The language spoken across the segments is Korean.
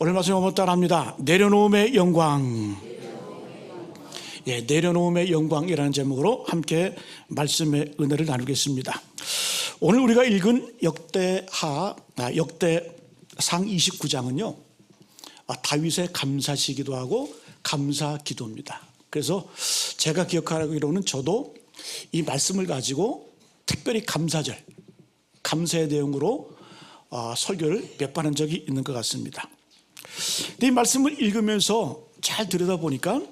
오늘 말씀 한번 따라합니다. 내려놓음의 영광. 내려놓음의 영광이라는 제목으로 함께 말씀의 은혜를 나누겠습니다. 오늘 우리가 읽은 역대상 29장은요 다윗의 감사시기도 하고 감사기도입니다. 그래서 제가 기억하기로는 저도 이 말씀을 가지고 특별히 감사절, 감사의 내용으로 설교를 몇 번 한 적이 있는 것 같습니다. 이 말씀을 읽으면서 잘 들여다보니까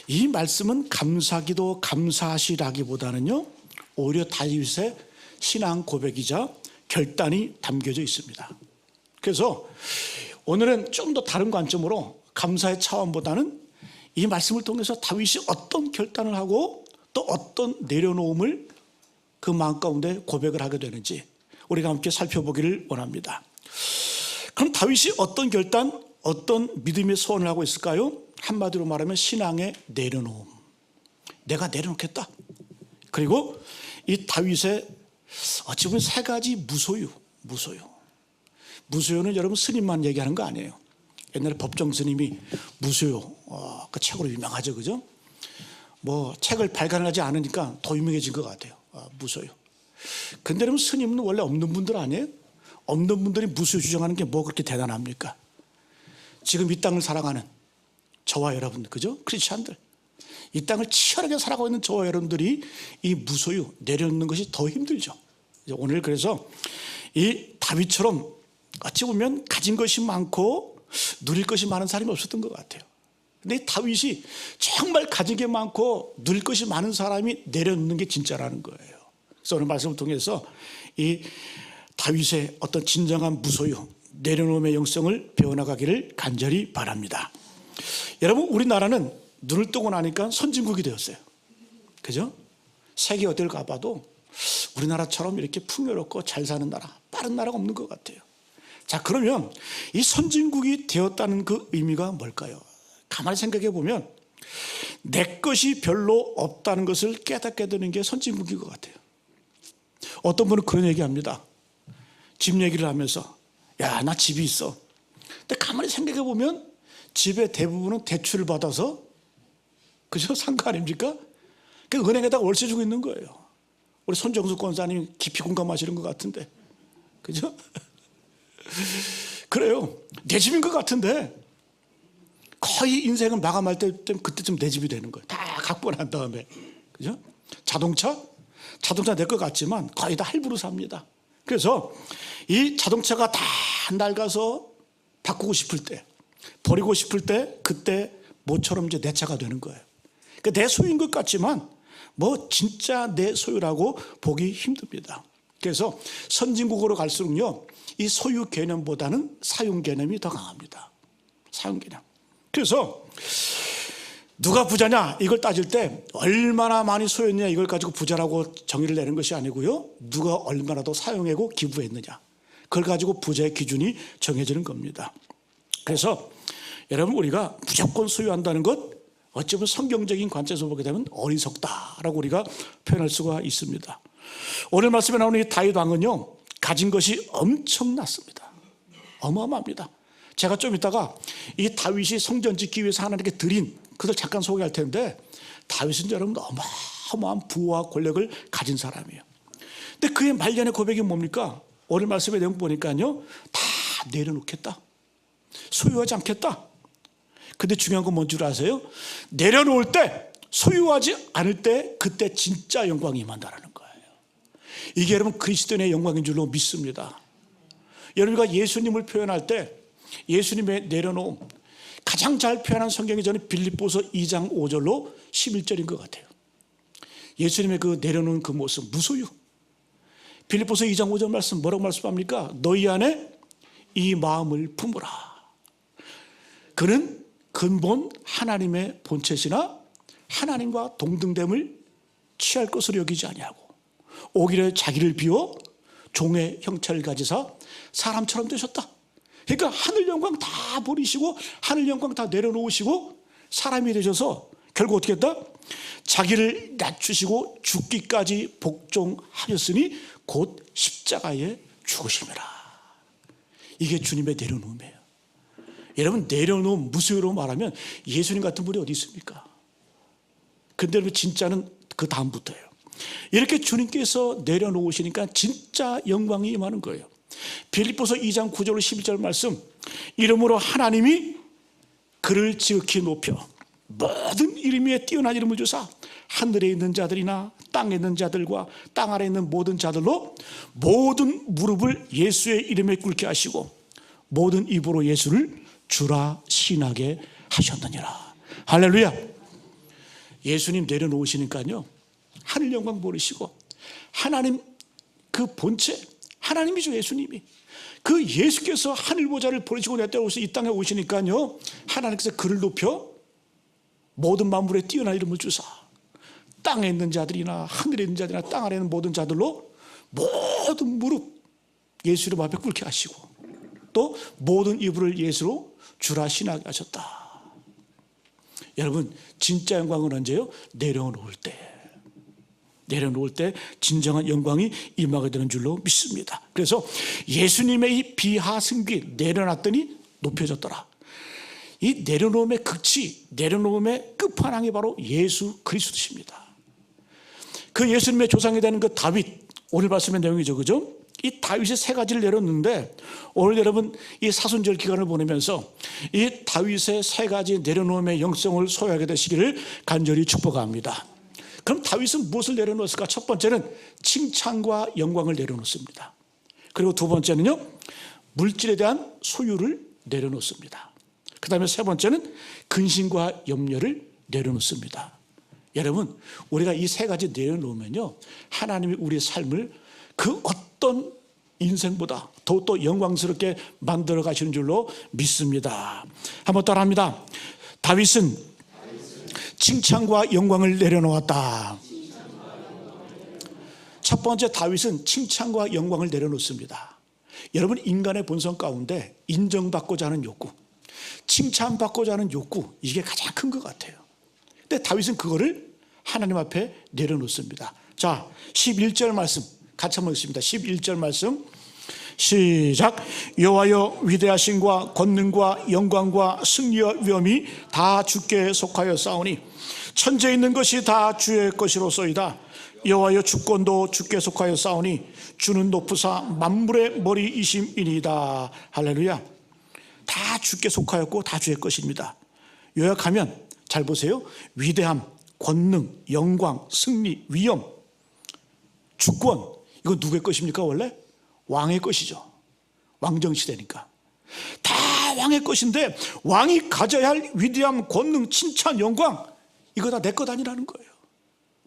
이 말씀은 감사기도 감사시라기보다는요 오히려 다윗의 신앙 고백이자 결단이 담겨져 있습니다. 그래서 오늘은 좀 더 다른 관점으로 감사의 차원보다는 이 말씀을 통해서 다윗이 어떤 결단을 하고 또 어떤 내려놓음을 그 마음 가운데 고백을 하게 되는지 우리가 함께 살펴보기를 원합니다. 그럼 다윗이 어떤 결단, 어떤 믿음의 소원을 하고 있을까요? 한마디로 말하면 신앙의 내려놓음. 내가 내려놓겠다. 그리고 이 다윗의 어찌 보면 세 가지 무소유는 여러분 스님만 얘기하는 거 아니에요. 옛날에 법정 스님이 무소유 그 책으로 유명하죠, 그죠? 뭐 책을 발간하지 않으니까 더 유명해진 것 같아요. 무소유. 근데 여러분 스님은 원래 없는 분들 아니에요? 없는 분들이 무소유 주장하는 게 뭐 그렇게 대단합니까? 지금 이 땅을 살아가는 저와 여러분, 그죠? 크리스찬들, 이 땅을 치열하게 살아가고 있는 저와 여러분들이 이 무소유 내려놓는 것이 더 힘들죠. 오늘 그래서 이 다윗처럼 어찌 보면 가진 것이 많고 누릴 것이 많은 사람이 없었던 것 같아요. 근데 이 다윗이 정말 가진 게 많고 누릴 것이 많은 사람이 내려놓는 게 진짜라는 거예요. 그래서 오늘 말씀을 통해서 이 다윗의 어떤 진정한 무소유, 내려놓음의 영성을 배워나가기를 간절히 바랍니다. 여러분, 우리나라는 눈을 뜨고 나니까 선진국이 되었어요. 그죠? 세계 어딜 가봐도 우리나라처럼 이렇게 풍요롭고 잘 사는 나라, 빠른 나라가 없는 것 같아요. 자, 그러면 이 선진국이 되었다는 그 의미가 뭘까요? 가만히 생각해 보면 내 것이 별로 없다는 것을 깨닫게 되는 게 선진국인 것 같아요. 어떤 분은 그런 얘기합니다. 집 얘기를 하면서 야, 나 집이 있어. 근데 가만히 생각해 보면 집의 대부분은 대출을 받아서, 그죠? 산 거 아닙니까? 그 은행에다가 월세 주고 있는 거예요. 우리 손정수 권사님이 깊이 공감하시는 것 같은데, 그죠? 그래요. 내 집인 것 같은데 거의 인생을 마감할 그때쯤 내 집이 되는 거예요. 다 갖고 난 다음에, 그죠? 자동차 내 것 같지만 거의 다 할부로 삽니다. 그래서 이 자동차가 다 낡아서 바꾸고 싶을 때, 버리고 싶을 때, 그때 모처럼 이제 내 차가 되는 거예요. 그러니까 내 소유인 것 같지만 뭐 진짜 내 소유라고 보기 힘듭니다. 그래서 선진국으로 갈수록요 이 소유 개념보다는 사용 개념이 더 강합니다. 사용 개념. 그래서 누가 부자냐 이걸 따질 때 얼마나 많이 소유했냐 이걸 가지고 부자라고 정의를 내는 것이 아니고요, 누가 얼마나 더 사용하고 기부했느냐, 그걸 가지고 부자의 기준이 정해지는 겁니다. 그래서 여러분, 우리가 무조건 소유한다는 것 어찌 보면 성경적인 관점에서 보게 되면 어리석다라고 우리가 표현할 수가 있습니다. 오늘 말씀에 나오는 이 다윗 왕은요 가진 것이 엄청났습니다. 어마어마합니다. 제가 좀 이따가 이 다윗이 성전 짓기 위해서 하나님께 드린 그걸 잠깐 소개할 텐데, 다윗은 여러분 어마어마한 부와 권력을 가진 사람이에요. 근데 그의 말년의 고백이 뭡니까? 오늘 말씀의 내용 보니까요 다 내려놓겠다, 소유하지 않겠다. 근데 중요한 건 뭔 줄 아세요? 내려놓을 때, 소유하지 않을 때 그때 진짜 영광이 임한다는 거예요. 이게 여러분 그리스도인의 영광인 줄로 믿습니다. 여러분과 예수님을 표현할 때 예수님의 내려놓음 가장 잘 표현한 성경이 저는 빌립보서 2장 5절로 11절인 것 같아요. 예수님의 그 내려놓은 그 모습, 무소유. 빌립보서 2장 5절 말씀 뭐라고 말씀합니까? 너희 안에 이 마음을 품으라. 그는 근본 하나님의 본체시나 하나님과 동등됨을 취할 것으로 여기지 아니하고 오히려 자기를 비워 종의 형체를 가지사 사람처럼 되셨다. 그러니까 하늘 영광 다 버리시고 하늘 영광 다 내려놓으시고 사람이 되셔서 결국 어떻게 했다? 자기를 낮추시고 죽기까지 복종하셨으니 곧 십자가에 죽으심이라. 이게 주님의 내려놓음이에요. 여러분, 내려놓은 무수유로 말하면 예수님 같은 분이 어디 있습니까? 근데 여러분, 진짜는 그 다음부터예요. 이렇게 주님께서 내려놓으시니까 진짜 영광이 임하는 거예요. 빌립보서 2장 9절 11절 말씀, 이름으로 하나님이 그를 지극히 높여 모든 이름 위에 뛰어난 이름을 주사 하늘에 있는 자들이나 땅에 있는 자들과 땅 아래에 있는 모든 자들로 모든 무릎을 예수의 이름에 꿇게 하시고 모든 입으로 예수를 주라 신하게 하셨느니라. 할렐루야. 예수님 내려놓으시니까요, 하늘 영광 버리시고 하나님 그 본체, 하나님이죠. 예수님이 그 예수께서 하늘 보좌를 버리시고 내 때로 이 땅에 오시니까요, 하나님께서 그를 높여 모든 만물에 뛰어난 이름을 주사 땅에 있는 자들이나 하늘에 있는 자들이나 땅 아래에 있는 모든 자들로 모든 무릎 예수 이름 앞에 꿇게 하시고 또 모든 이불을 예수로 주라 신하게 하셨다. 여러분, 진짜 영광은 언제요? 내려놓을 때 진정한 영광이 임하게 되는 줄로 믿습니다. 그래서 예수님의 이 비하승귀 내려놨더니 높여졌더라. 이 내려놓음의 극치, 내려놓음의 끝판왕이 바로 예수 그리스도십니다. 그 예수님의 조상이 되는 그 다윗, 오늘 말씀의 내용이죠, 그죠? 이 다윗의 세 가지를 내려놓는데 오늘 여러분 이 사순절 기간을 보내면서 이 다윗의 세 가지 내려놓음의 영성을 소유하게 되시기를 간절히 축복합니다. 그럼 다윗은 무엇을 내려놓았을까? 첫 번째는 칭찬과 영광을 내려놓습니다. 그리고 두 번째는요, 물질에 대한 소유를 내려놓습니다. 그 다음에 세 번째는 근심과 염려를 내려놓습니다. 여러분, 우리가 이 세 가지 내려놓으면요, 하나님이 우리의 삶을 그 어떤 인생보다 더욱더 영광스럽게 만들어 가시는 줄로 믿습니다. 한번 따라합니다. 다윗은 칭찬과 영광을 내려놓았다. 첫 번째, 다윗은 칭찬과 영광을 내려놓습니다. 여러분, 인간의 본성 가운데 인정받고자 하는 욕구, 칭찬받고자 하는 욕구, 이게 가장 큰 것 같아요. 근데 다윗은 그거를 하나님 앞에 내려놓습니다. 자, 11절 말씀 같이 한번 읽습니다. 11절 말씀 시작. 여호와여, 위대하심과 권능과 영광과 승리와 위엄이 다 주께 속하여 싸우니 천지에 있는 것이 다 주의 것이로소이다. 여호와여, 주권도 주께 속하여 싸우니 주는 높으사 만물의 머리이심이니이다. 할렐루야. 다 주께 속하였고 다 주의 것입니다. 요약하면 잘 보세요. 위대함, 권능, 영광, 승리, 위엄, 주권, 이거 누구의 것입니까? 원래 왕의 것이죠. 왕정시대니까 다 왕의 것인데, 왕이 가져야 할 위대함, 권능, 칭찬, 영광, 이거 다 내 것 아니라는 거예요.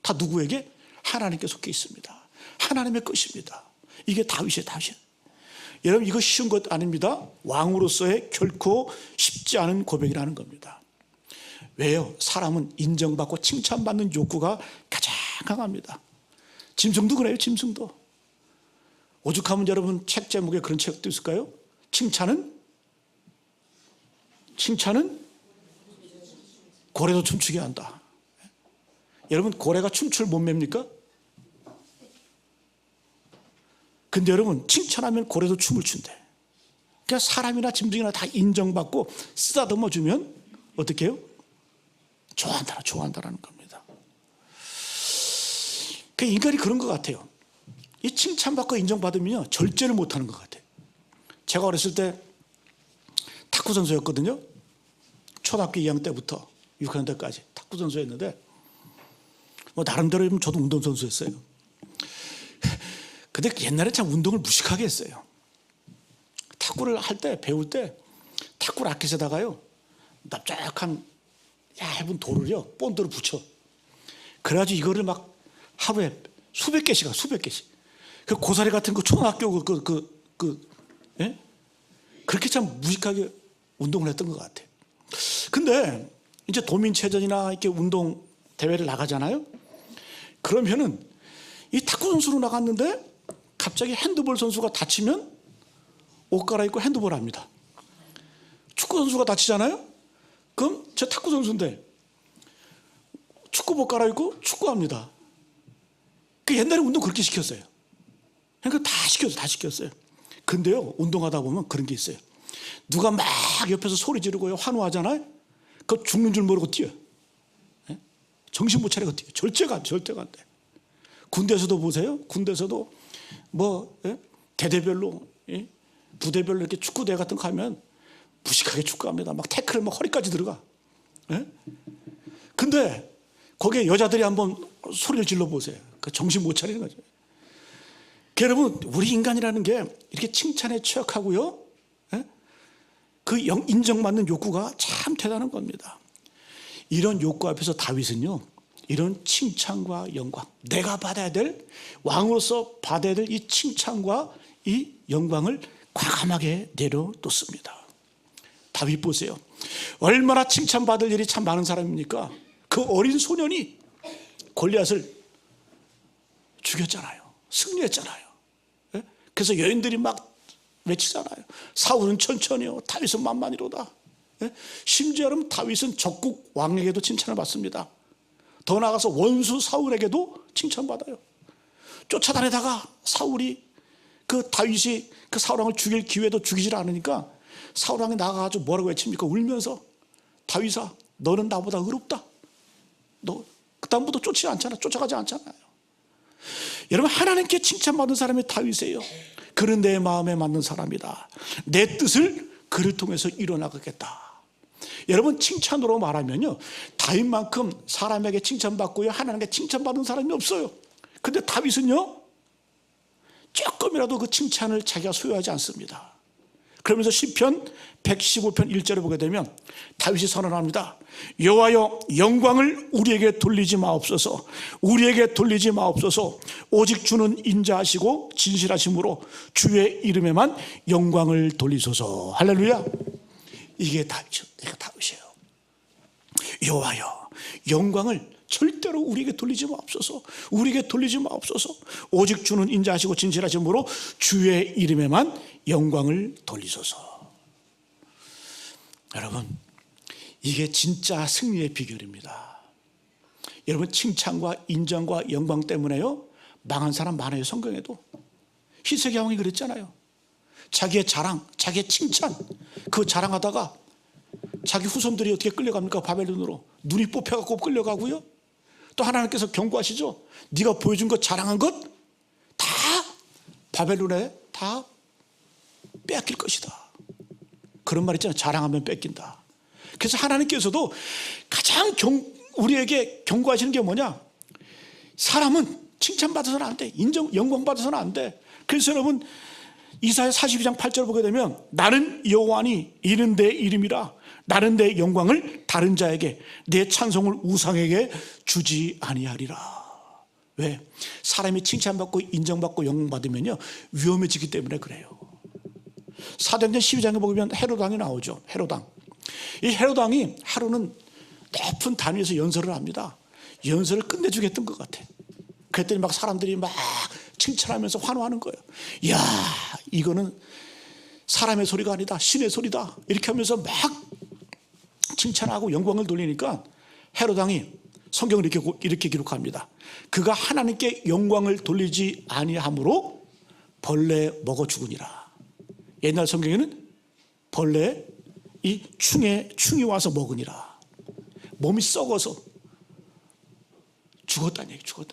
다 누구에게? 하나님께 속해 있습니다. 하나님의 것입니다. 이게 다윗이에요. 여러분, 이거 쉬운 것 아닙니다. 왕으로서의 결코 쉽지 않은 고백이라는 겁니다. 왜요? 사람은 인정받고 칭찬받는 욕구가 가장 강합니다. 짐승도 그래요. 짐승도. 오죽하면 여러분 책 제목에 그런 책도 있을까요? 칭찬은 고래도 춤추게 한다. 여러분, 고래가 춤출 몸매입니까? 근데 여러분, 칭찬하면 고래도 춤을 춘대. 그러니까 사람이나 짐승이나 다 인정받고 쓰다듬어 주면 어떻게 해요? 좋아한다라는 겁니다. 그 인간이 그런 것 같아요. 이 칭찬받고 인정받으면 절제를 못하는 것 같아요. 제가 어렸을 때 탁구 선수였거든요. 초등학교 2학년 때부터 6학년 때까지 탁구 선수였는데, 뭐 나름대로 저도 운동선수였어요. 근데 옛날에 참 운동을 무식하게 했어요. 탁구를 할 때, 배울 때 탁구 라켓에다가요, 납작한 얇은 돌을요, 본드를 붙여. 그래가지고 이거를 막 하루에 수백 개씩. 그 고사리 같은 거 초등학교 예? 그렇게 참 무식하게 운동을 했던 것 같아요. 근데 이제 도민체전이나 이렇게 운동 대회를 나가잖아요. 그러면은 이 탁구 선수로 나갔는데 갑자기 핸드볼 선수가 다치면 옷 갈아입고 핸드볼 합니다. 축구 선수가 다치잖아요. 그럼 저 탁구 선수인데 축구복 갈아입고 축구합니다. 그 옛날에 운동 그렇게 시켰어요. 그러니까 다 시켰어요. 근데요, 운동하다 보면 그런 게 있어요. 누가 막 옆에서 소리 지르고요, 환호하잖아요. 그거 죽는 줄 모르고 뛰어요. 예? 정신 못 차리고 뛰어요. 절대가 안 돼. 군대에서도 보세요. 군대에서도 뭐 대대별로, 부대별로 이렇게 축구대회 같은 거 하면 무식하게 축구합니다. 막 태클을 막 허리까지 들어가. 근데 거기에 여자들이 한번 소리를 질러 보세요. 그 정신 못 차리는 거죠. 여러분, 우리 인간이라는 게 이렇게 칭찬에 취약하고요, 그 인정받는 욕구가 참 대단한 겁니다. 이런 욕구 앞에서 다윗은요, 이런 칭찬과 영광, 내가 받아야 될, 왕으로서 받아야 될 이 칭찬과 이 영광을 과감하게 내려놓습니다. 다윗 보세요. 얼마나 칭찬받을 일이 참 많은 사람입니까? 그 어린 소년이 골리앗을 죽였잖아요. 승리했잖아요. 그래서 여인들이 막 외치잖아요. 사울은 천천히요, 다윗은 만만이로다. 심지어 여러분, 다윗은 적국 왕에게도 칭찬을 받습니다. 더 나아가서 원수 사울에게도 칭찬받아요. 쫓아다니다가 사울이 그 다윗이 그 사울왕을 죽일 기회도 죽이질 않으니까 사울왕이 나가가지고 뭐라고 외칩니까? 울면서, 다윗아, 너는 나보다 의롭다. 너 그다음부터 쫓아가지 않잖아요. 여러분, 하나님께 칭찬받은 사람이 다윗이에요. 그는 내 마음에 맞는 사람이다. 내 뜻을 그를 통해서 이뤄나가겠다. 여러분, 칭찬으로 말하면요, 다윗만큼 사람에게 칭찬받고요, 하나님께 칭찬받은 사람이 없어요. 근데 다윗은요, 조금이라도 그 칭찬을 자기가 소유하지 않습니다. 그러면서 시편 115편 1절에 보게 되면 다윗이 선언합니다. 여호와여, 영광을 우리에게 돌리지 마옵소서. 우리에게 돌리지 마옵소서. 오직 주는 인자하시고 진실하심으로 주의 이름에만 영광을 돌리소서. 할렐루야. 이게 다윗이에요. 여호와여, 영광을 절대로 우리에게 돌리지 마옵소서. 우리에게 돌리지 마옵소서. 오직 주는 인자하시고 진실하심으로 주의 이름에만 영광을 돌리소서. 여러분, 이게 진짜 승리의 비결입니다. 여러분, 칭찬과 인정과 영광 때문에요, 망한 사람 많아요. 성경에도 히스기 왕이 그랬잖아요. 자기의 자랑, 자기의 칭찬, 그 자랑하다가 자기 후손들이 어떻게 끌려갑니까? 바벨론으로. 눈이 뽑혀갖고 끌려가고요. 또 하나님께서 경고하시죠. 네가 보여준 것, 자랑한 것 다 바벨론에 다 빼앗길 것이다. 그런 말 있잖아요. 자랑하면 뺏긴다. 그래서 하나님께서도 가장 우리에게 경고하시는 게 뭐냐? 사람은 칭찬받아서는 안 돼. 영광받아서는 안 돼. 그래서 여러분, 이사야 42장 8절 보게 되면 나는 여호와니 이는 내 이름이라. 나는 내 영광을 다른 자에게, 내 찬송을 우상에게 주지 아니하리라. 왜? 사람이 칭찬받고 인정받고 영광받으면요, 위험해지기 때문에 그래요. 사도행전 12장에 보면 헤롯 왕이 나오죠. 헤롯 왕. 이 헤롯 왕이 하루는 높은 단위에서 연설을 합니다. 연설을 끝내주겠던 것 같아. 그랬더니 막 사람들이 막 칭찬하면서 환호하는 거예요. 이야, 이거는 사람의 소리가 아니다, 신의 소리다. 이렇게 하면서 막 칭찬하고 영광을 돌리니까 헤롯 왕이 성경을 이렇게 기록합니다. 그가 하나님께 영광을 돌리지 아니함으로 벌레 먹어 죽으니라. 옛날 성경에는 벌레 이 충이 와서 먹으니라. 몸이 썩어서 죽었다는 얘기예요.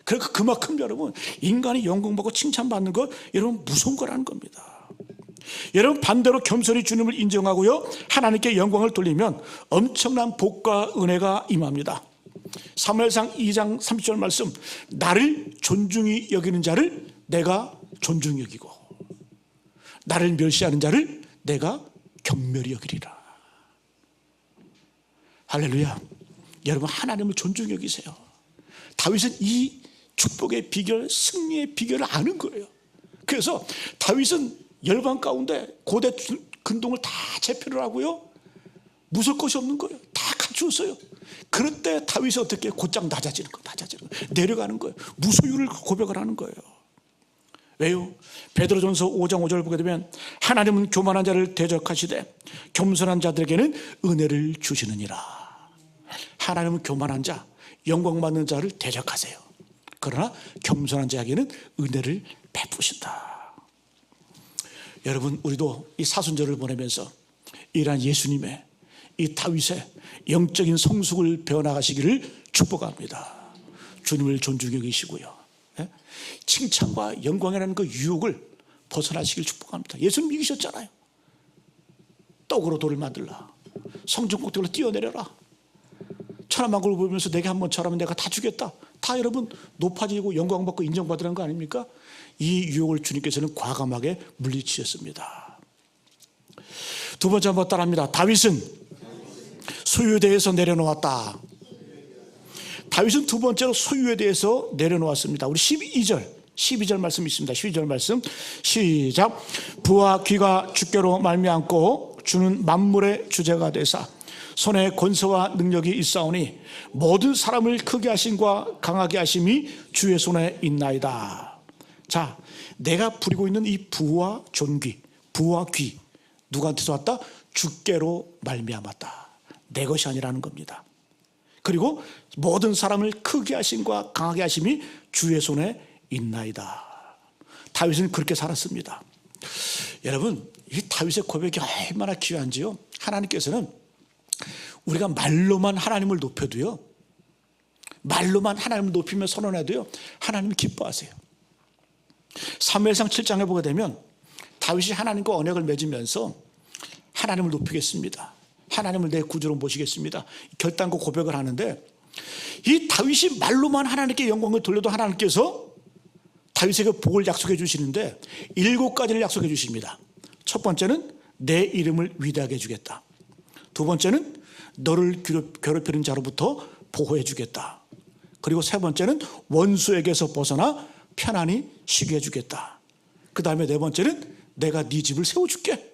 그러니까 그만큼 여러분, 인간이 영광받고 칭찬받는 것, 여러분, 무서운 거라는 겁니다. 여러분, 반대로 겸손히 주님을 인정하고요, 하나님께 영광을 돌리면 엄청난 복과 은혜가 임합니다. 사무엘상 2장 30절 말씀, 나를 존중히 여기는 자를 내가 존중히 여기고 나를 멸시하는 자를 내가 경멸히 여기리라. 할렐루야. 여러분, 하나님을 존중히 여기세요. 다윗은 이 축복의 비결, 승리의 비결을 아는 거예요. 그래서 다윗은 열방 가운데 고대 근동을 다 제패를 하고요, 무술 것이 없는 거예요. 다 갖추었어요. 그럴 때 다윗이 어떻게 곧장 낮아지는 거예요. 내려가는 거예요. 무소유를 고백을 하는 거예요. 왜요? 베드로전서 5장 5절 보게 되면 하나님은 교만한 자를 대적하시되 겸손한 자들에게는 은혜를 주시느니라. 하나님은 교만한 자, 영광받는 자를 대적하세요. 그러나 겸손한 자에게는 은혜를 베푸신다. 여러분, 우리도 이 사순절을 보내면서 이러한 예수님의 이 다윗의 영적인 성숙을 배워나가시기를 축복합니다. 주님을 존중해 계시고요, 칭찬과 영광이라는 그 유혹을 벗어나시길 축복합니다. 예수님 이기셨잖아요. 떡으로 돌을 만들라, 성전 꼭대기로 뛰어내려라, 천하만국을 보면서 내게 한번 절하면 내가 다 주겠다. 다 여러분 높아지고 영광받고 인정받으라는 거 아닙니까? 이 유혹을 주님께서는 과감하게 물리치셨습니다. 두 번째 한번 따라합니다. 다윗은 소유에 대해서 내려놓았다. 다윗은 두 번째로 소유에 대해서 내려놓았습니다. 우리 12절 말씀 있습니다. 12절 말씀 시작. 부와 귀가 주께로 말미암고 주는 만물의 주제가 되사 손에 권세와 능력이 있사오니 모든 사람을 크게 하심과 강하게 하심이 주의 손에 있나이다. 자, 내가 부리고 있는 이 부와 존귀, 부와 귀, 누구한테서 왔다? 주께로 말미암았다. 내 것이 아니라는 겁니다. 그리고 모든 사람을 크게 하심과 강하게 하심이 주의 손에 있나이다. 다윗은 그렇게 살았습니다. 여러분, 이 다윗의 고백이 얼마나 귀한지요. 하나님께서는 우리가 말로만 하나님을 높여도요, 말로만 하나님을 높이며 선언해도요, 하나님이 기뻐하세요. 사무엘상 7장에 보게 되면 다윗이 하나님과 언약을 맺으면서 하나님을 높이겠습니다, 하나님을 내 구주로 모시겠습니다, 결단과 고백을 하는데, 이 다윗이 말로만 하나님께 영광을 돌려도 하나님께서 다윗에게 복을 약속해 주시는데 7가지를 약속해 주십니다. 첫 번째는 내 이름을 위대하게 해주겠다. 두 번째는 너를 괴롭히는 자로부터 보호해 주겠다. 그리고 세 번째는 원수에게서 벗어나 편안히 쉬게 해주겠다. 그 다음에 네 번째는 내가 네 집을 세워줄게.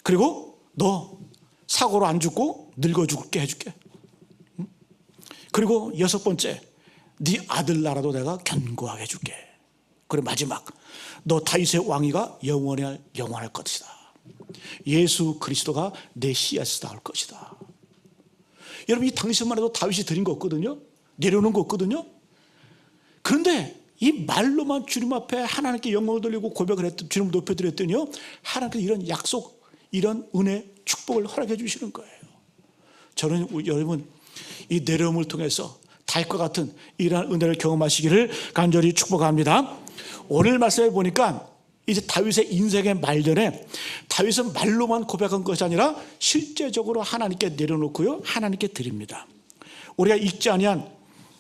그리고 너 사고로 안 죽고 늙어 죽게 해줄게. 그리고 여섯 번째, 네 아들 나라도 내가 견고하게 해줄게. 그리고 마지막, 너 다윗의 왕위가 영원할 것이다. 예수 그리스도가 내 씨앗에서 나올 것이다. 여러분, 이 당시만 해도 다윗이 드린 거 없거든요. 내려놓은 거 없거든요. 그런데 이 말로만 주님 앞에 하나님께 영광을 돌리고 고백을 했더니, 주님을 높여드렸더니요, 하나님께서 이런 약속, 이런 은혜, 축복을 허락해 주시는 거예요. 저는 여러분, 이 내려옴을 통해서 다윗과 같은 이러한 은혜를 경험하시기를 간절히 축복합니다. 오늘 말씀해 보니까 이제 다윗의 인생의 말년에 다윗은 말로만 고백한 것이 아니라 실제적으로 하나님께 내려놓고요, 하나님께 드립니다. 우리가 읽지 아니한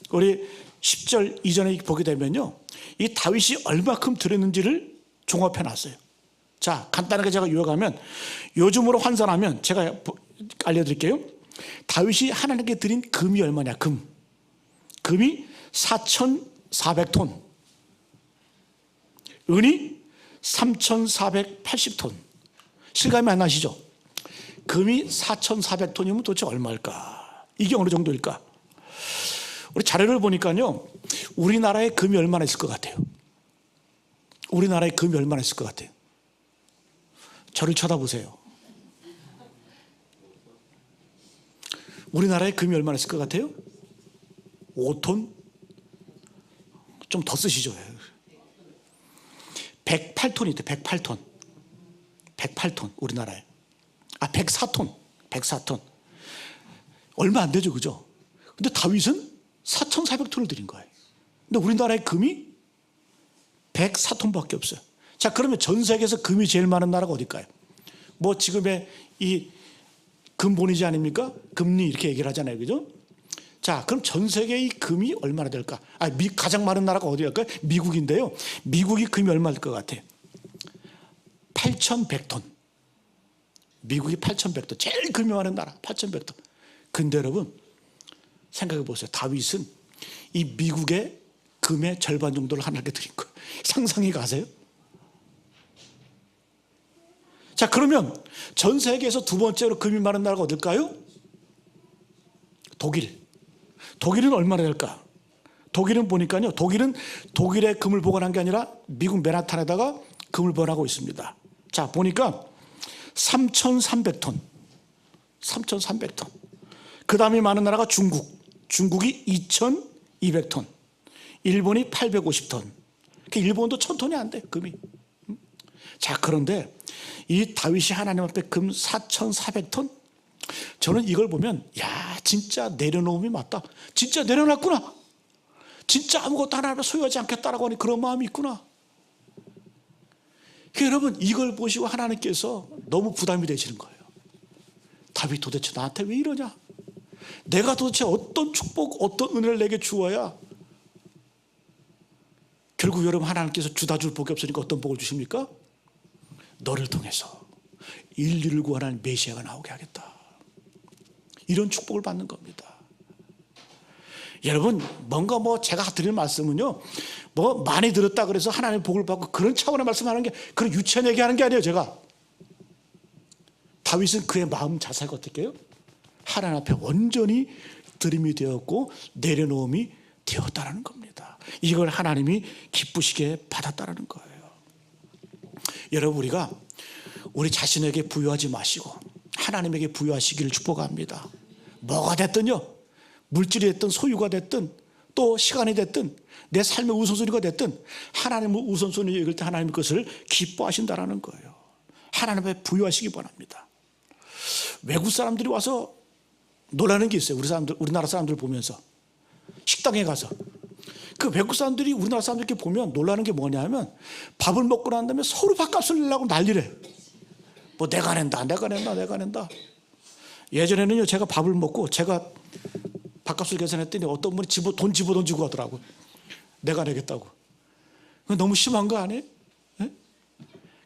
우리 10절 이전에 보게 되면요, 이 다윗이 얼마큼 드렸는지를 종합해 놨어요. 자, 간단하게 제가 요약하면, 요즘으로 환산하면 제가 알려드릴게요. 다윗이 하나님께 드린 금이 얼마냐? 금이 4,400톤, 은이 3,480톤. 실감이 안 나시죠? 금이 4,400톤이면 도대체 얼마일까? 이게 어느 정도일까? 우리 자료를 보니까요, 우리나라에 금이 얼마나 있을 것 같아요? 우리나라에 금이 얼마나 있을 것 같아요? 저를 쳐다보세요. 우리나라에 금이 얼마나 있을 것 같아요? 5톤? 좀 더 쓰시죠. 108톤이 있대. 108톤. 108톤 우리나라에. 104톤. 얼마 안 되죠, 그죠? 근데 다윗은 4,400톤을 드린 거예요. 근데 우리나라의 금이 104톤밖에 없어요. 자, 그러면 전 세계에서 금이 제일 많은 나라가 어딜까요? 뭐 지금의 이 금본위지 아닙니까? 금리 이렇게 얘기를 하잖아요, 그죠? 자, 그럼 전 세계의 금이 얼마나 될까? 가장 많은 나라가 어디일까요? 미국인데요. 미국이 금이 얼마 될 것 같아요? 8,100톤. 미국이 8,100톤. 제일 금이 많은 나라, 8,100톤. 근데 여러분, 생각해 보세요. 다윗은 이 미국의 금의 절반 정도를 하나님께 드린 거예요. 상상이 가세요? 자, 그러면 전 세계에서 두 번째로 금이 많은 나라가 어딜까요? 독일은 얼마나 될까? 독일은 보니까요, 독일의 금을 보관한 게 아니라 미국 맨하탄에다가 금을 보관하고 있습니다. 자, 보니까 3,300톤. 그 다음에 많은 나라가 중국이 2,200톤. 일본이 850톤. 일본도 1,000톤이 안 돼, 금이. 자, 그런데 이 다윗이 하나님 앞에 금 4,400톤? 저는 이걸 보면 야, 진짜 내려놓음이 맞다. 진짜 내려놨구나. 진짜 아무것도 하나님 앞에 소유하지 않겠다라고 하는 그런 마음이 있구나. 여러분, 이걸 보시고 하나님께서 너무 부담이 되시는 거예요. 다윗 도대체 나한테 왜 이러냐? 내가 도대체 어떤 축복, 어떤 은혜를 내게 주어야 결국 여러분 하나님께서 주다 줄 복이 없으니까 어떤 복을 주십니까? 너를 통해서 인류를 구원하는 메시아가 나오게 하겠다. 이런 축복을 받는 겁니다. 여러분, 뭔가 제가 드릴 말씀은요, 많이 들었다 그래서 하나님의 복을 받고 그런 차원의 말씀하는 게, 그런 유치한 얘기하는 게 아니에요. 제가 다윗은 그의 마음 자세가 어떻게 해요? 하나님 앞에 온전히 들임이 되었고 내려놓음이 되었다라는 겁니다. 이걸 하나님이 기쁘시게 받았다라는 거예요. 여러분, 우리가 우리 자신에게 부여하지 마시고 하나님에게 부여하시기를 축복합니다. 뭐가 됐든요, 물질이 됐든 소유가 됐든 또 시간이 됐든 내 삶의 우선순위가 됐든 하나님의 우선순위를 읽을 때 하나님 그것을 기뻐하신다라는 거예요. 하나님에 부여하시기 바랍니다. 외국 사람들이 와서 놀라는 게 있어요. 우리나라 사람들 보면서 식당에 가서 그 외국 사람들이 우리나라 사람들 이렇게 보면 놀라는 게 뭐냐면 밥을 먹고 난 다음에 서로 밥값을 내려고 난리래. 내가 낸다. 예전에는요, 제가 밥을 먹고 제가 밥값을 계산했더니 어떤 분이 돈 집어 던지고 하더라고요. 내가 내겠다고. 너무 심한 거 아니에요? 네?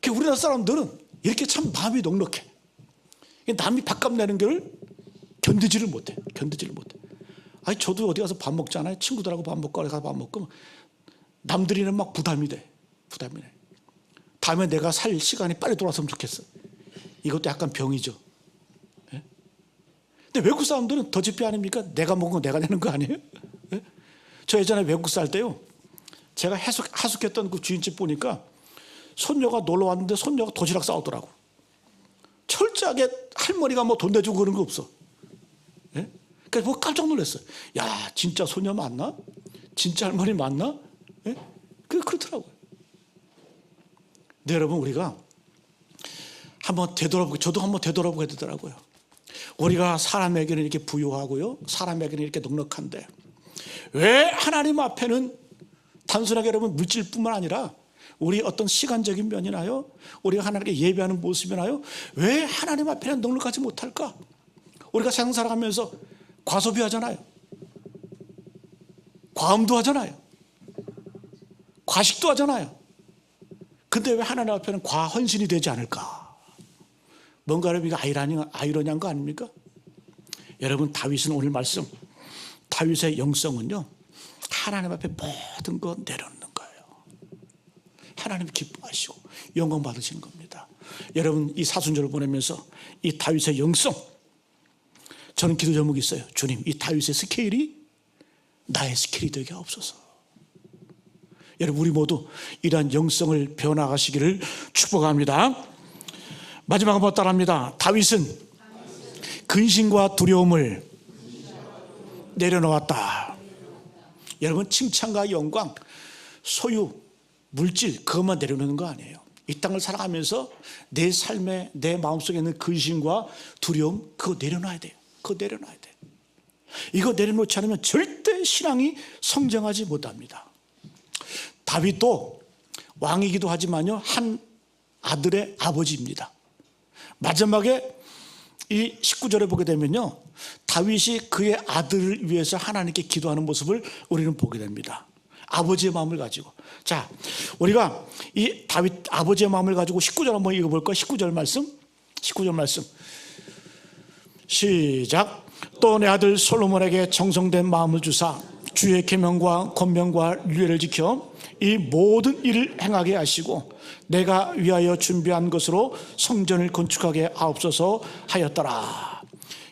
우리나라 사람들은 이렇게 참 마음이 넉넉해. 남이 밥값 내는 걸 견디지를 못해. 아니, 저도 어디 가서 밥 먹잖아요. 친구들하고 밥 먹고 가서 밥 먹고 남들이는 막 부담이 돼. 다음에 내가 살 시간이 빨리 돌아왔으면 좋겠어. 이것도 약간 병이죠. 네? 근데 외국 사람들은 더 집회 아닙니까? 내가 먹은 거 내가 내는 거 아니에요? 네? 저 예전에 외국 살 때요, 제가 하숙했던 그 주인집 보니까 손녀가 놀러 왔는데 손녀가 도시락 싸오더라고. 철저하게 할머니가 돈 내주고 그런 거 없어. 네? 그러니까 깜짝 놀랐어요. 야, 진짜 손녀 맞나? 진짜 할머니 맞나? 네? 그렇더라고요. 근데 여러분, 우리가 한번 되돌아보고, 저도 한번 되돌아보게 되더라고요. 우리가 사람에게는 이렇게 부유하고요, 사람에게는 이렇게 넉넉한데 왜 하나님 앞에는 단순하게 여러분 물질뿐만 아니라 우리 어떤 시간적인 면이나요, 우리가 하나님께 예배하는 모습이나요, 왜 하나님 앞에는 넉넉하지 못할까? 우리가 세상 살아가면서 과소비하잖아요. 과음도 하잖아요. 과식도 하잖아요. 근데 왜 하나님 앞에는 과헌신이 되지 않을까? 뭔가 여러분, 이거 아이러니한 거 아닙니까? 여러분, 다윗은 오늘 말씀, 다윗의 영성은요, 하나님 앞에 모든 거 내려놓는 거예요. 하나님 기뻐하시고 영광 받으시는 겁니다. 여러분, 이 사순절을 보내면서 이 다윗의 영성, 저는 기도 제목이 있어요. 주님, 이 다윗의 스케일이 나의 스케일이 되게 하옵소서. 여러분, 우리 모두 이러한 영성을 배워나가시기를 축복합니다. 마지막 한번 따라합니다. 다윗은 근심과 두려움을 내려놓았다. 여러분, 칭찬과 영광, 소유, 물질, 그것만 내려놓는 거 아니에요. 이 땅을 살아가면서 내 삶에, 내 마음속에 있는 근심과 두려움, 그거 내려놔야 돼요. 이거 내려놓지 않으면 절대 신앙이 성장하지 못합니다. 다윗도 왕이기도 하지만요, 한 아들의 아버지입니다. 마지막에 이 19절에 보게 되면요, 다윗이 그의 아들을 위해서 하나님께 기도하는 모습을 우리는 보게 됩니다. 아버지의 마음을 가지고. 자, 우리가 이 다윗 아버지의 마음을 가지고 19절 한번 읽어볼까요? 19절 말씀 시작. 또 내 아들 솔로몬에게 정성된 마음을 주사 주의 계명과 권명과律례를 지켜 이 모든 일을 행하게 하시고 내가 위하여 준비한 것으로 성전을 건축하게 하옵소서 하였더라.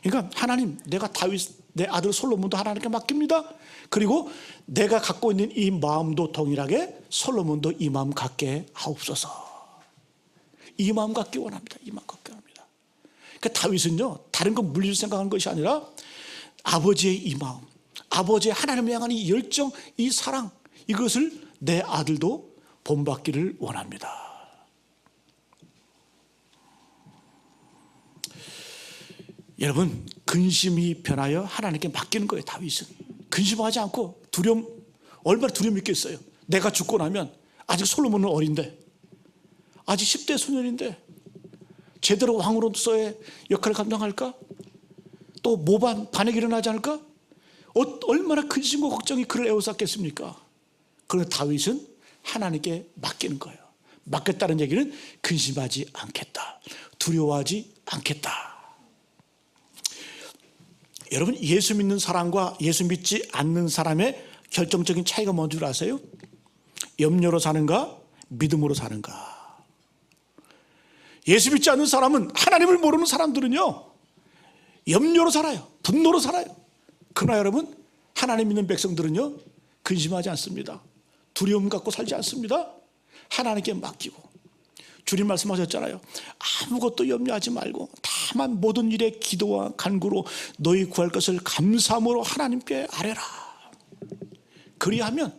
그러니까 하나님, 내가 다윗, 내 아들 솔로몬도 하나님께 맡깁니다. 그리고 내가 갖고 있는 이 마음도 동일하게 솔로몬도 이 마음 갖게 하옵소서. 이 마음 갖기 원합니다. 그러니까 다윗은요, 다른 건 물질 생각하는 것이 아니라 아버지의 이 마음, 아버지의 하나님을 향한 이 열정, 이 사랑, 이것을 내 아들도 본받기를 원합니다. 여러분, 근심이 변하여 하나님께 맡기는 거예요. 다윗은 근심하지 않고 얼마나 두려움이 있겠어요. 내가 죽고 나면 아직 솔로몬은 어린데, 아직 10대 소년인데 제대로 왕으로서의 역할을 감당할까? 또 모반 반역이 일어나지 않을까? 얼마나 근심과 걱정이 그를 에워쌌겠습니까? 그런데 다윗은 하나님께 맡기는 거예요. 맡겼다는 얘기는 근심하지 않겠다, 두려워하지 않겠다. 여러분, 예수 믿는 사람과 예수 믿지 않는 사람의 결정적인 차이가 뭔 줄 아세요? 염려로 사는가, 믿음으로 사는가. 예수 믿지 않는 사람은, 하나님을 모르는 사람들은요, 염려로 살아요. 분노로 살아요. 그러나 여러분, 하나님 믿는 백성들은요, 근심하지 않습니다. 두려움 갖고 살지 않습니다. 하나님께 맡기고. 주님 말씀하셨잖아요. 아무것도 염려하지 말고 다만 모든 일에 기도와 간구로 너희 구할 것을 감사함으로 하나님께 아뢰라. 그리하면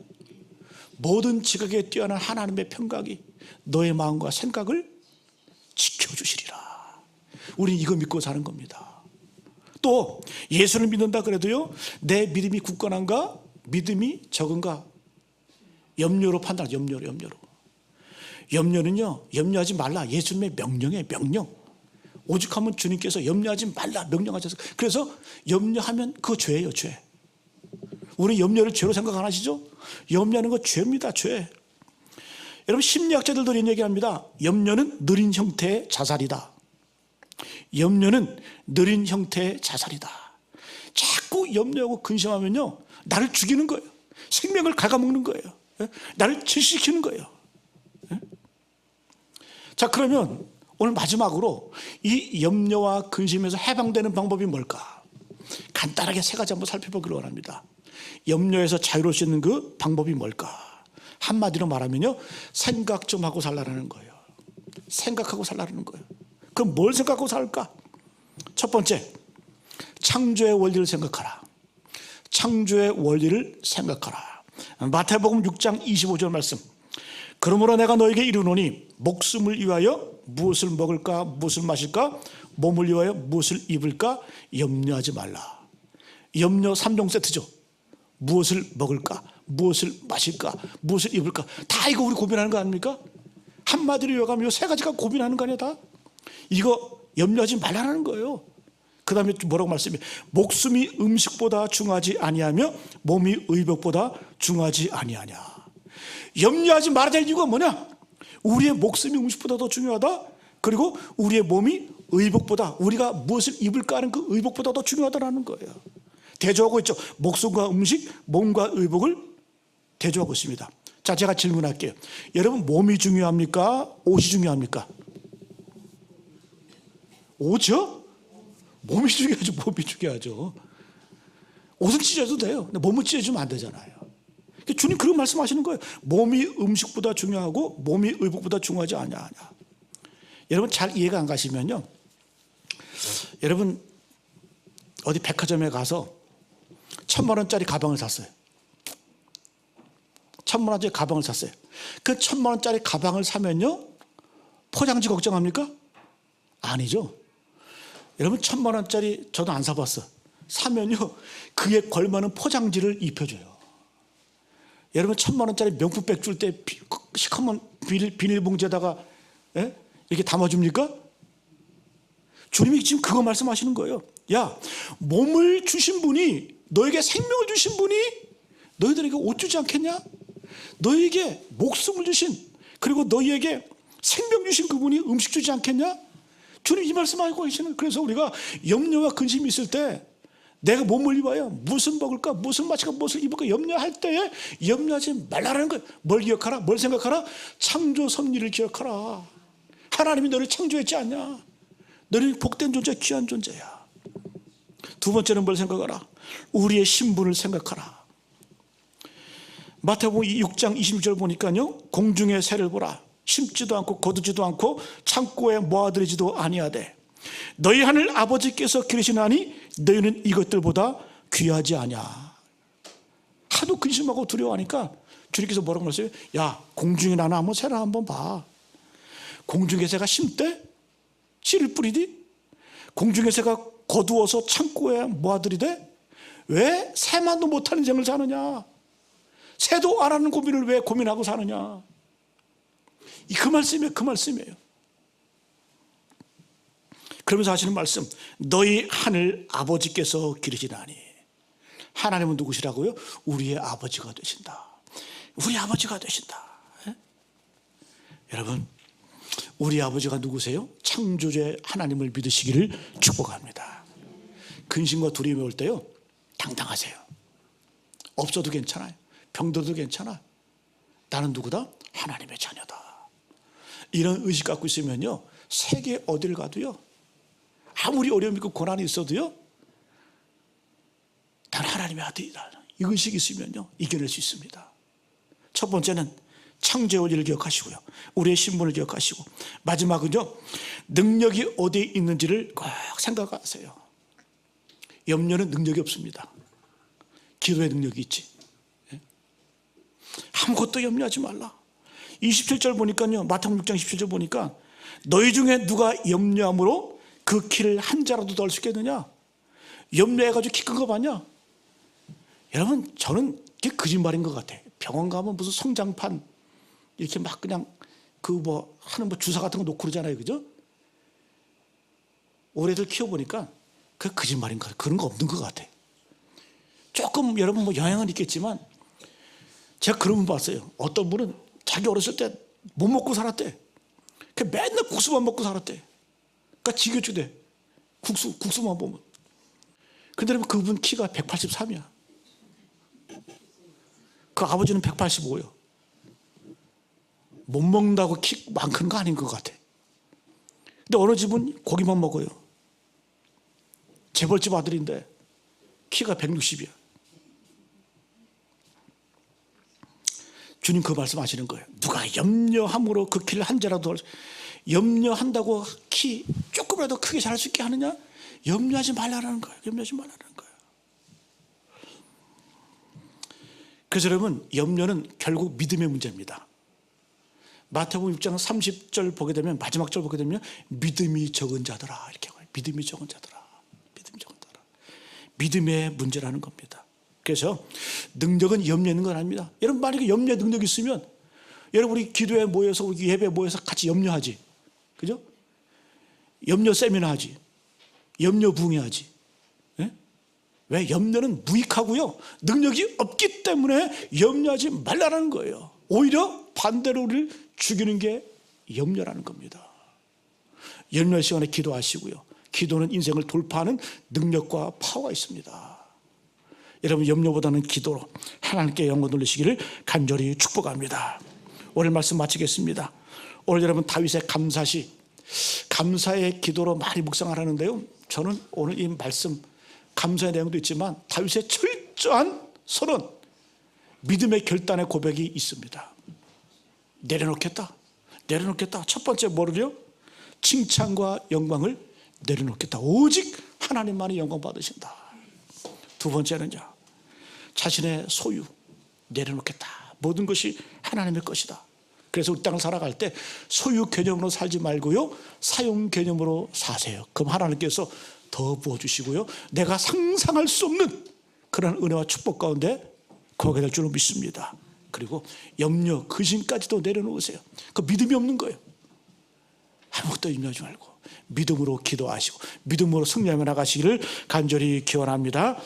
모든 지각에 뛰어난 하나님의 평강이 너의 마음과 생각을 지켜주시리라. 우리는 이거 믿고 사는 겁니다. 또 예수를 믿는다 그래도요, 내 믿음이 굳건한가, 믿음이 적은가, 염려로 판단하죠. 염려로. 염려는요, 염려하지 말라. 예수님의 명령이에요. 명령. 오죽하면 주님께서 염려하지 말라 명령하셔서, 그래서 염려하면 그거 죄예요. 죄. 우리 염려를 죄로 생각 안 하시죠? 염려하는 거 죄입니다. 죄. 여러분, 심리학자들도 이런 얘기합니다. 염려는 느린 형태의 자살이다. 염려는 느린 형태의 자살이다. 자꾸 염려하고 근심하면요, 나를 죽이는 거예요. 생명을 갉아먹는 거예요. 나를 질식시키는 거예요. 자, 그러면 오늘 마지막으로 이 염려와 근심에서 해방되는 방법이 뭘까? 간단하게 세 가지 한번 살펴보기를 원합니다. 염려에서 자유로울 수 있는 그 방법이 뭘까? 한마디로 말하면요, 생각 좀 하고 살라는 거예요. 생각하고 살라는 거예요. 그럼 뭘 생각하고 살까? 첫 번째, 창조의 원리를 생각하라. 창조의 원리를 생각하라. 마태복음 6장 25절 말씀. 그러므로 내가 너에게 이르노니 목숨을 위하여 무엇을 먹을까, 무엇을 마실까, 몸을 위하여 무엇을 입을까 염려하지 말라. 염려 3종 세트죠. 무엇을 먹을까, 무엇을 마실까, 무엇을 입을까, 다 이거 우리 고민하는 거 아닙니까? 한마디로 요약하면 이 세 가지가 고민하는 거 아니야 다? 이거 염려하지 말라는 거예요. 그 다음에 뭐라고 말씀해? 목숨이 음식보다 중하지 아니하며 몸이 의복보다 중하지 아니하냐. 염려하지 말아야 될 이유가 뭐냐? 우리의 목숨이 음식보다 더 중요하다. 그리고 우리의 몸이 의복보다, 우리가 무엇을 입을까 하는 그 의복보다 더 중요하다는 거예요. 대조하고 있죠. 목숨과 음식, 몸과 의복을 대조하고 있습니다. 자, 제가 질문할게요. 여러분, 몸이 중요합니까? 옷이 중요합니까? 옷이요? 몸이 중요하죠. 몸이 중요하죠. 옷은 찢어도 돼요. 근데 몸을 찢어주면 안 되잖아요. 주님 그런 말씀하시는 거예요. 몸이 음식보다 중요하고 몸이 의복보다 중요하지 않냐. 여러분, 잘 이해가 안 가시면요, 여러분 어디 백화점에 가서 1,000만 원짜리 가방을 샀어요. 1,000만 원짜리 가방을 샀어요. 그 1,000만 원짜리 가방을 사면요, 포장지 걱정합니까? 아니죠. 여러분, 1,000만 원짜리 저도 안 사봤어. 사면요, 그에 걸맞는 포장지를 입혀줘요. 여러분, 1,000만 원짜리 명품백 줄 때 시커먼 비닐봉지에다가 이렇게 담아줍니까? 주님이 지금 그거 말씀하시는 거예요. 야, 몸을 주신 분이, 너에게 생명을 주신 분이 너희들에게 옷 주지 않겠냐? 너희에게 목숨을 주신, 그리고 너희에게 생명 주신 그분이 음식 주지 않겠냐? 주님 이 말씀하고 계시는. 그래서 우리가 염려와 근심이 있을 때, 내가 몸을 입어야 무엇을 먹을까, 무엇을 마실까, 무엇을 입을까 염려할 때에 염려하지 말라는 거예요. 뭘 기억하라? 뭘 생각하라? 창조 섭리를 기억하라. 하나님이 너를 창조했지 않냐? 너는 복된 존재, 귀한 존재야. 두 번째는 뭘 생각하라? 우리의 신분을 생각하라. 마태복음 6장 26절 보니까요, 공중의 새를 보라. 심지도 않고 거두지도 않고 창고에 모아들이지도 아니하되 너희 하늘 아버지께서 기르시나니 너희는 이것들보다 귀하지 않냐. 하도 근심하고 두려워하니까 주님께서 뭐라고 말했어요? 야, 공중에 나나 한번 새를 한번 봐. 공중의 새가 심대? 씨를 뿌리디? 공중의 새가 거두어서 창고에 모아들이 돼? 왜 새만도 못하는 인생을 사느냐? 새도 안 하는 고민을 왜 고민하고 사느냐? 그 말씀이에요. 그 말씀이에요. 그러면서 하시는 말씀, 너희 하늘 아버지께서 기르시나니. 하나님은 누구시라고요? 우리의 아버지가 되신다. 우리 아버지가 되신다. 예? 여러분, 우리 아버지가 누구세요? 창조주의 하나님을 믿으시기를 축복합니다. 근심과 두려움이 올 때요, 당당하세요. 없어도 괜찮아요. 병들어도 괜찮아. 나는 누구다? 하나님의 자녀다. 이런 의식 갖고 있으면요, 세계 어딜 가도요, 아무리 어려움이 있고 고난이 있어도요, 난 하나님의 아들이다. 이 의식이 있으면요, 이겨낼 수 있습니다. 첫 번째는 창조의 일을 기억하시고요, 우리의 신분을 기억하시고, 마지막은요, 능력이 어디에 있는지를 꼭 생각하세요. 염려는 능력이 없습니다. 기도의 능력이 있지. 아무것도 염려하지 말라. 27절 보니까요, 마태복음 6장 17절 보니까, 너희 중에 누가 염려함으로 그 키를 한 자라도 더 할 수 있겠느냐? 염려해가지고 키 큰 거 봤냐? 여러분, 저는 그게 거짓말인 것 같아. 병원 가면 무슨 성장판 이렇게 막 그냥 하는 주사 같은 거 놓고 그러잖아요, 그죠? 올해들 키워보니까 그게 거짓말인 것 같아. 그런 거 없는 것 같아. 조금 여러분 영향은 있겠지만, 제가 그런 분 봤어요. 어떤 분은 자기 어렸을 때 못 먹고 살았대. 맨날 국수만 먹고 살았대. 그러니까 지겨주대. 국수만 보면. 근데 그분 키가 183이야. 그 아버지는 185요. 못 먹는다고 키 많은 거 아닌 것 같아. 근데 어느 집은 고기만 먹어요. 재벌집 아들인데 키가 160이야. 주님 그 말씀하시는 거예요. 누가 염려함으로 그 키를 한 자라도 염려한다고 키 조금이라도 크게 자랄 수 있게 하느냐? 염려하지 말라는 거예요. 염려하지 말라는 거예요. 그래서 여러분, 염려는 결국 믿음의 문제입니다. 마태복음 6장 30절 보게 되면, 마지막 절 보게 되면, 믿음이 적은 자들아, 이렇게 해요. 믿음이 적은 자들아, 믿음이 적은 자들아. 믿음의 문제라는 겁니다. 그래서 능력은 염려 있는 건 아닙니다. 여러분, 만약에 염려 능력이 있으면, 여러분 우리 기도에 모여서, 우리 예배에 모여서 같이 염려하지, 그죠? 염려 세미나 하지, 염려 부흥회하지. 예? 왜? 염려는 무익하고요, 능력이 없기 때문에 염려하지 말라는 거예요. 오히려 반대로 우리를 죽이는 게 염려라는 겁니다. 염려 시간에 기도하시고요, 기도는 인생을 돌파하는 능력과 파워가 있습니다. 여러분, 염려보다는 기도로 하나님께 영광 돌리시기를 간절히 축복합니다. 오늘 말씀 마치겠습니다. 오늘 여러분 다윗의 감사시, 감사의 기도로 많이 묵상하라는데요, 저는 오늘 이 말씀, 감사의 내용도 있지만 다윗의 철저한 선언, 믿음의 결단의 고백이 있습니다. 내려놓겠다. 첫 번째 뭐를요? 칭찬과 영광을 내려놓겠다. 오직 하나님만이 영광 받으신다. 두 번째는요, 자신의 소유 내려놓겠다. 모든 것이 하나님의 것이다. 그래서 우리 땅을 살아갈 때 소유 개념으로 살지 말고요, 사용 개념으로 사세요. 그럼 하나님께서 더 부어주시고요, 내가 상상할 수 없는 그런 은혜와 축복 가운데 거하게 될 줄로 믿습니다. 그리고 염려, 근심까지도 내려놓으세요. 그 믿음이 없는 거예요. 아무것도 염려하지 말고 믿음으로 기도하시고 믿음으로 승리하며 나가시기를 간절히 기원합니다.